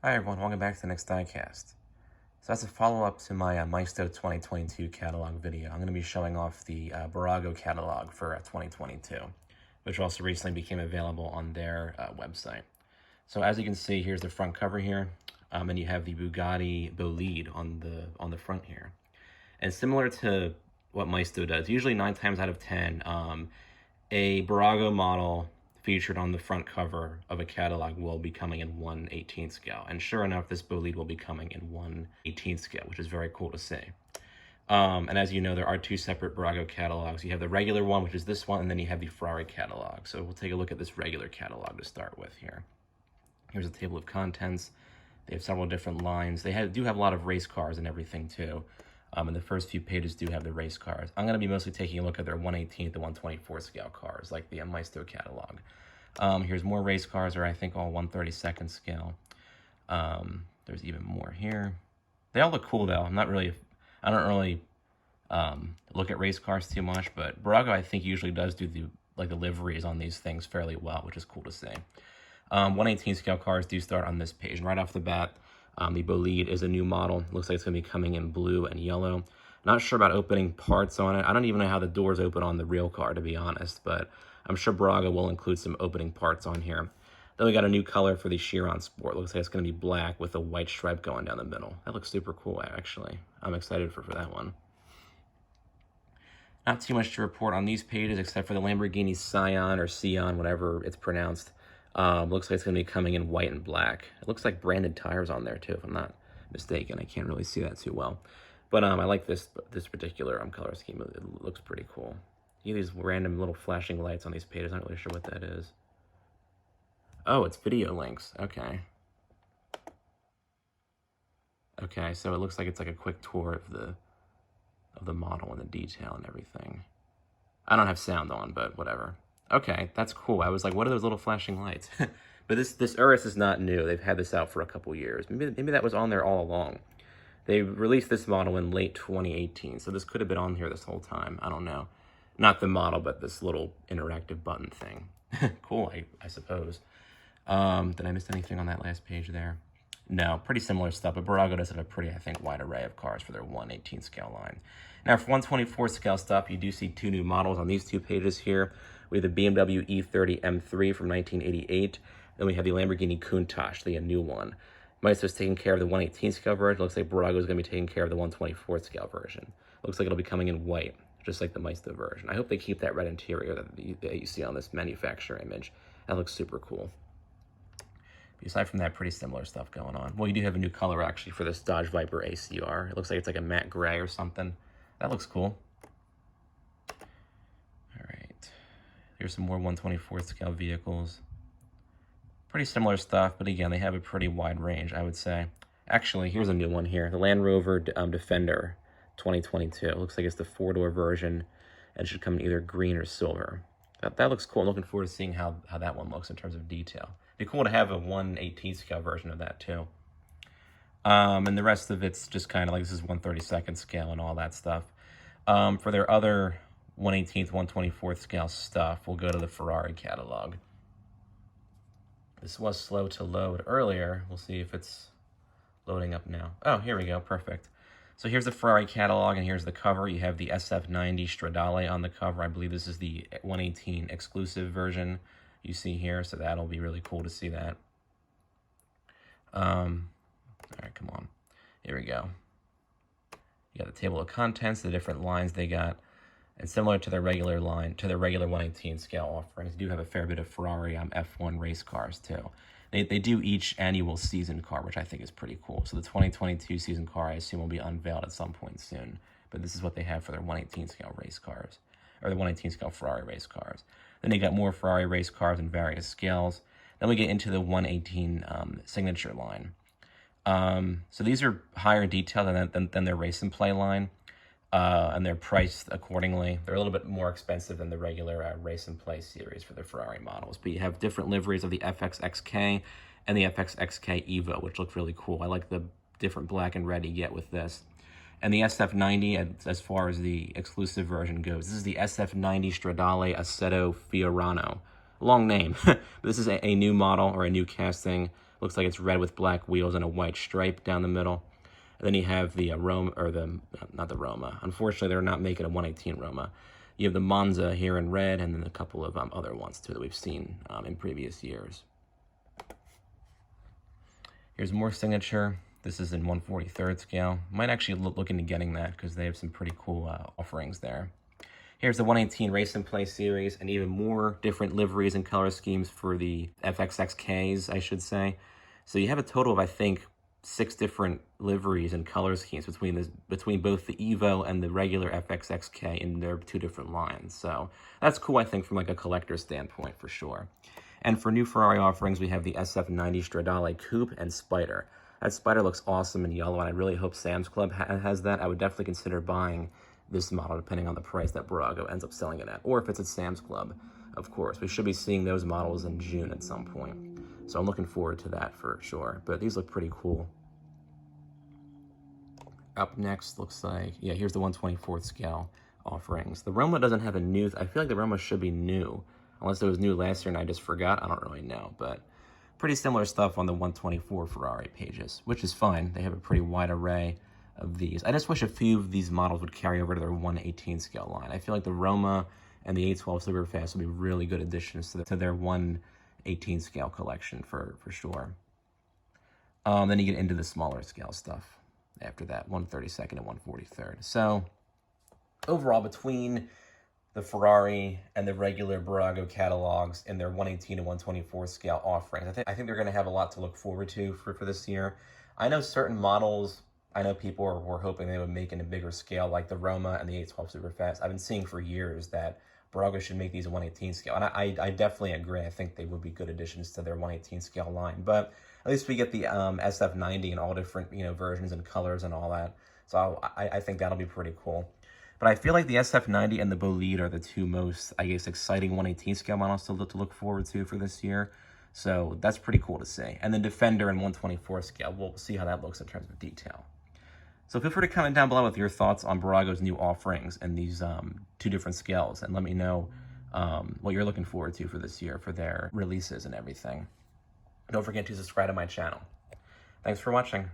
Hi everyone, welcome back to the next Diecast. So as a follow-up to my Maisto 2022 catalog video, I'm going to be showing off the Bburago catalog for 2022, which also recently became available on their website. So as you can see, here's the front cover here, and you have the Bugatti Bolide on the front here. And similar to what Maisto does, usually 9 times out of 10, a Bburago model featured on the front cover of a catalog will be coming in 1/18 scale. And sure enough, this Bolide will be coming in 1/18 scale, which is very cool to see. And as you know, there are 2 separate Bburago catalogs. You have the regular one, which is this one, and then you have the Ferrari catalog. So we'll take a look at this regular catalog to start with here. Here's a table of contents. They have several different lines. They do have a lot of race cars and everything too. And the first few pages do have the race cars. I'm going to be mostly taking a look at their 1/18 to 1/24 scale cars, like the Maisto catalog. Here's more race cars, or I think all 1/32 scale. There's even more here. They all look cool though. I don't really look at race cars too much, but Bburago I think usually does do the liveries on these things fairly well, which is cool to see. 1/18 scale cars do start on this page, and right off the bat, the Bolide is a new model. Looks like it's going to be coming in blue and yellow. Not sure about opening parts on it. I don't even know how the doors open on the real car, to be honest, but I'm sure Bburago will include some opening parts on here. Then we got a new color for the Chiron Sport. Looks like it's going to be black with a white stripe going down the middle. That looks super cool, actually. I'm excited for that one. Not too much to report on these pages, except for the Lamborghini Scion, or Sion, whatever it's pronounced. Looks like it's going to be coming in white and black. It looks like branded tires on there too, if I'm not mistaken. I can't really see that too well. But I like this particular color scheme. It looks pretty cool. You have these random little flashing lights on these pages. I'm not really sure what that is. Oh, it's video links. Okay. Okay, so it looks like it's like a quick tour of the model and the detail and everything. I don't have sound on, but whatever. Okay, that's cool. I was like, what are those little flashing lights? But this Urus is not new. They've had this out for a couple years. Maybe that was on there all along. They released this model in late 2018, so this could have been on here this whole time. I don't know. Not the model, but this little interactive button thing. Cool, I suppose. Did I miss anything on that last page there? No, pretty similar stuff, but Bburago does have a pretty, I think, wide array of cars for their 1/18 scale line. Now, for 1/24 scale stuff, you do see 2 new models on these 2 pages here. We have the BMW E30 M3 from 1988. Then we have the Lamborghini Countach, the new one. Maisto's taking care of the 1/18 scale version. Looks like Bburago is going to be taking care of the 1/24 scale version. Looks like it'll be coming in white, just like the Maisto version. I hope they keep that red interior that you see on this manufacturer image. That looks super cool. Aside from that, pretty similar stuff going on. Well, you do have a new color, actually, for this Dodge Viper ACR. It looks like it's like a matte gray or something. That looks cool. All right. Here's some more 1/24 scale vehicles. Pretty similar stuff, but again, they have a pretty wide range, I would say. Actually, here's a new one here. The Land Rover Defender 2022. It looks like it's the 4-door version, and it should come in either green or silver. That looks cool. I'm looking forward to seeing how that one looks in terms of detail. It'd be cool to have a 1/18 scale version of that too. And the rest of it's just kind of like this is 1/32 scale and all that stuff. For their other 1/18, 1/24 scale stuff, we'll go to the Ferrari catalog. This was slow to load earlier. We'll see if it's loading up now. Oh, here we go. Perfect. So here's the Ferrari catalog, and here's the cover. You have the SF90 Stradale on the cover. I believe this is the 1/18 exclusive version you see here, so that'll be really cool to see that. All right, come on. Here we go. You got the table of contents, the different lines they got, and similar to their regular line, to their regular 1/18 scale offerings, they do have a fair bit of Ferrari F1 race cars too. They do each annual season car, which I think is pretty cool. So the 2022 season car, I assume, will be unveiled at some point soon. But this is what they have for their 1/18 scale race cars, or the 1/18 scale Ferrari race cars. Then they got more Ferrari race cars in various scales. Then we get into the 1/18 signature line. So these are higher detail than their race and play line, and they're priced accordingly. They're a little bit more expensive than the regular race and play series for the Ferrari models, but you have different liveries of the FXXK and the FXXK Evo, which look really cool. I like the different black and red you get with this. And the SF90, as far as the exclusive version goes, this is the SF90 Stradale Assetto Fiorano. Long name. This is a new model, or a new casting, Looks like it's red with black wheels and a white stripe down the middle. And then you have the Roma, or not the Roma. Unfortunately, they're not making a 118 Roma. You have the Monza here in red, and then a couple of other ones too that we've seen in previous years. Here's more signature. This is in 1/43rd scale. Might actually look into getting that because they have some pretty cool offerings there. Here's the 118 Race and Play series, and even more different liveries and color schemes for the FXXKs, I should say. So you have a total of, I think, 6 different liveries and color schemes between both the Evo and the regular FXXK in their 2 different lines. So that's cool, I think, from like a collector's standpoint for sure. And for new Ferrari offerings, we have the SF90 Stradale Coupe and Spider. That Spider looks awesome in yellow, and I really hope Sam's Club has that. I would definitely consider buying this model depending on the price that Bburago ends up selling it at, or if it's at Sam's Club, of course. We should be seeing those models in June at some point. So I'm looking forward to that for sure. But these look pretty cool. Up next looks like, yeah, here's the 1/24th scale offerings. The Roma doesn't have a new, I feel like the Roma should be new, unless it was new last year and I just forgot. I don't really know, but pretty similar stuff on the 1/24 Ferrari pages, which is fine. They have a pretty wide array of these. I just wish a few of these models would carry over to their 1/18 scale line. I feel like the Roma and the 812 Superfast would be really good additions to their 1/18 scale collection for sure. Then you get into the smaller scale stuff after that, 1/32 and 1/43. So overall, between the Ferrari and the regular Bburago catalogs in their 1/18 and 1/24 scale offerings, I think they're going to have a lot to look forward to for this year. I know certain models, I know people were hoping they would make in a bigger scale, like the Roma and the 812 Superfast. I've been seeing for years that Bburago should make these 1/18 scale, and I definitely agree. I think they would be good additions to their 1/18 scale line. But at least we get the SF90 in all different versions and colors and all that. So I think that'll be pretty cool. But I feel like the SF90 and the Bolide are the 2 most, I guess, exciting 1/18 scale models to look forward to for this year. So that's pretty cool to see. And the Defender in 1/24 scale, we'll see how that looks in terms of detail. So feel free to comment down below with your thoughts on Bburago's new offerings in these 2 different scales, and let me know what you're looking forward to for this year for their releases and everything. Don't forget to subscribe to my channel. Thanks for watching.